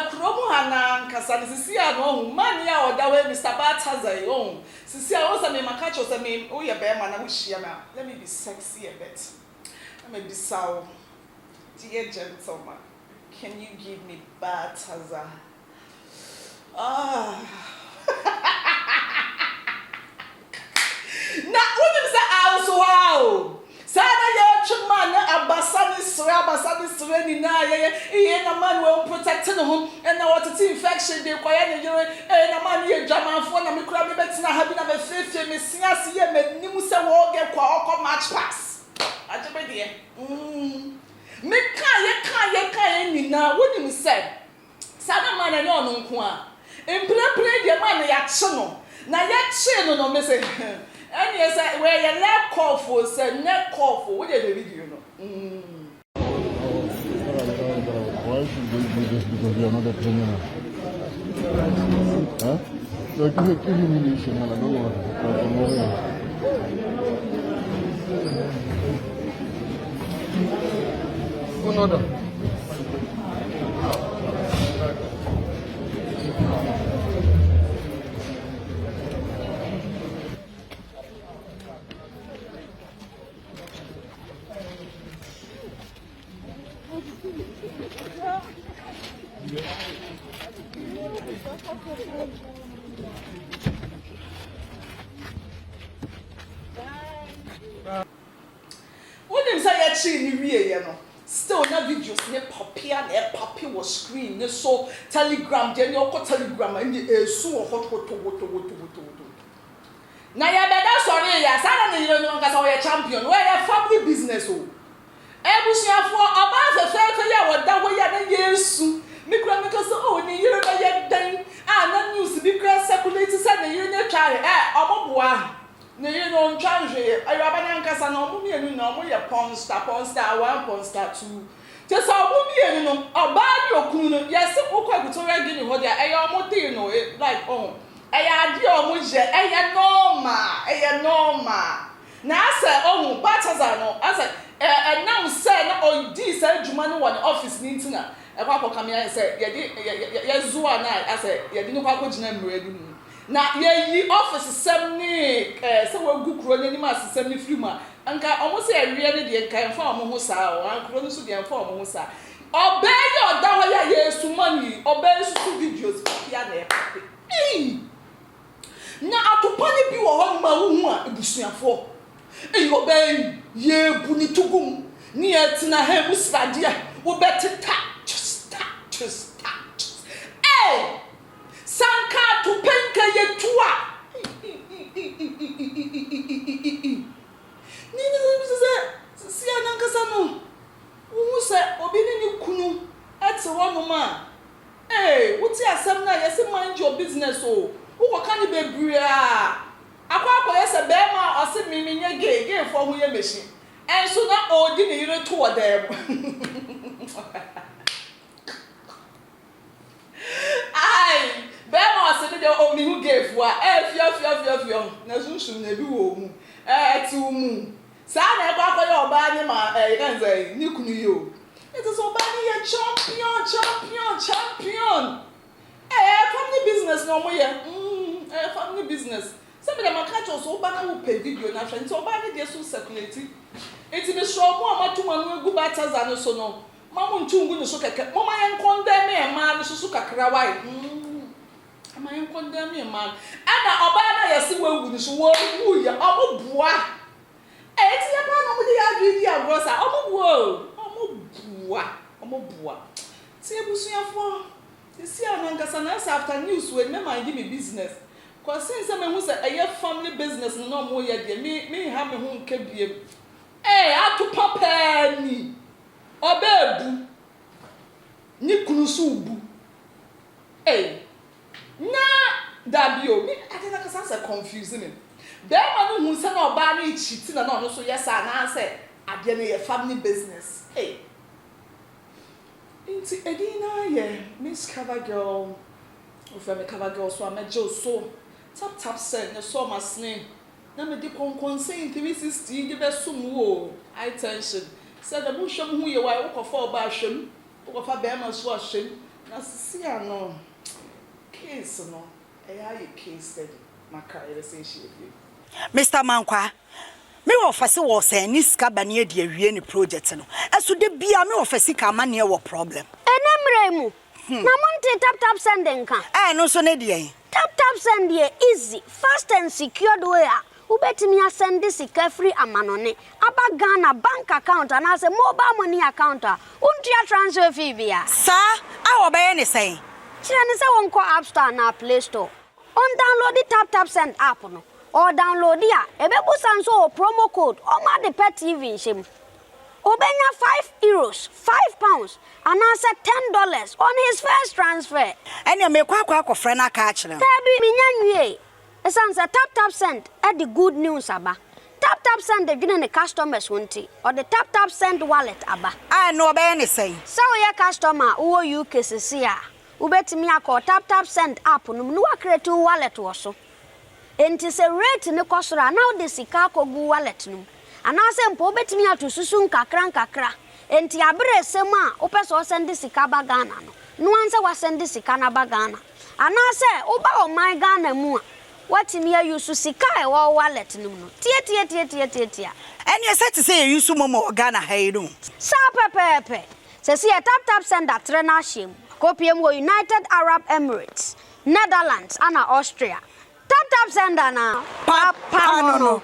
kromu hana nkasa ne sisi a no man ya oda we Mr. Baltasar on sisi a o say me maka cho say me o ye be ma na wo hia me let me be sexy a bit let me be sour dear gentleman can you give me Baltasar na woni say also how Sana ya chuma na abasani sre ni na ye na man we protecting him and na what infection dey kwaya ne yere na man ye dwamanfo na me kura me betina ha bi na be fefe me siase ye manim se wo ge kwa okọ match pass ajebe de me ka ye ni na woni me say sana man na ono nko a empre de man ya che no na ya che no me say and yes, where your left call for said net call for what did the video no? Why should we do this because we are not a criminal? Huh? So it's a elimination and I don't want to another. When them say ya chi ni wie ye no still na videos ne papia na papi was screen ne so Telegram je ne okọ Telegram and esu wo hoto na ya beda sorry ya sana ne yiro no nka sa we champion we ya family business o ebusuafo oba fe ya woda wo ya na yesu mikra meka so o ni yiro na ye dan na news bi kra circulate say ne yiro na tware omoboa ne yiro no ntwanhwe ayo abanya nkasa na omo mienu na omo ye Pornstar 1 Pornstar 2 te so omo mienu no oba ni okunu no yes ukwa gutoria gini ho dia ayo omo dey no like eya di omo je eya normal na asa omo Baltasar no asa now say na o di say juma no one office ni ntina e kwa kwa kamia say ye zuwa na asa ye di no kwa gina mredi mu na ye yi office sem ni say we gu kro ni ma sem ni free ma anka omo say awie ni de nka mfa omo ho saa o an kro ni so de mfa omo ho saa obe ye oda ho ya yesu mani obe su videos ya na e pape na atopani bi wo ho ma hu a ebusuafo obe ye bu ni tugum ni etina ha musrade a wo beteta just sanka to penka ye tua ni se anankasa no wo se obi ni kunu ate wono ma wuti asem na yesi mind your business o wo ka ni bebre a akwa yese be ma ose miminye gay for hu ye machine enso na odi ni yire to odem ai be ma ose de o mi hu gay for fio na sunsun na bi wo mu ti mu sa na e kwa ye oba ni ma kan say ni kunu yo it is oba ni ye champion family business no mo ye family business some of them are catch us oba na wo pay video na friend so oba ni dey so circulate enti me show mo amatu manu egu Baltasar no so no mamu ntungu no so keke mo ma yen condemn e ma no so kakra wai ma yen condemn e ma ana oba na yesi wawu ni so wo ya omoboa enti ya pa no mo dey agree dia brosa omoboa ti ebusuafo isi anankasa na after news we me mind me business cause since me hu say a family business no mo ye de me ha me hu nka biem atu papa ni obebu ni kunu so ubu na dabio me atena kasa say confuse me be ma no hu say na oba na ichiti na no so yes na say ade na ye family business inti edina ye miss cover girl of me cover girl so amejo so tap send na so masne na me de konkon say 360 de be sum wo high tension said the busham hu ye why wo kofa oba hwem wo kofa be ma so ahwem Na see no case no a case study maka relationship. Mr. Mankwa, me offer was a niska bani de awie ni project no. Eso de bia me offer sika ma ne wo problem. Enemremu. Na monte tap sending kan. No so ne de. Tap send ye easy, fast and secured way. Ubetimi send sika free amanone. Aba Ghana bank account and as a mobile money account. Untia transfer fee bia. Sir, I obey ne say. Chirani say won call App Store na Play Store. On download the tap send app no. Or download ya. Ebebu sanso promo code. Oma de pet TV shim. Obenya €5, £5, and answer $10 on his first transfer. And you make kwa friend na catch them. Tabi minyanwe. Esanse tap send at the good news aba. Tap send the giving the customers wanti or the tap send wallet aba. I know be any say. So your customer who UK sia. Ubetimi akọ tap send app no no create wallet wo so. Enti se rate ne kosora now the sika kogu wallet no. Anase mpo betimi atosusu nkakra enti abere sem a opeso send sika ba Ghana no anse wa send sika na ba Ghana anase oba o my Ghana mu a watimi ayusu sika e wo wallet no tie And you said to say you use momo Ghana haydo sa pepepe se si tap send atre na him kopiem wo United Arab Emirates, Netherlands and Austria. Tap send na papa no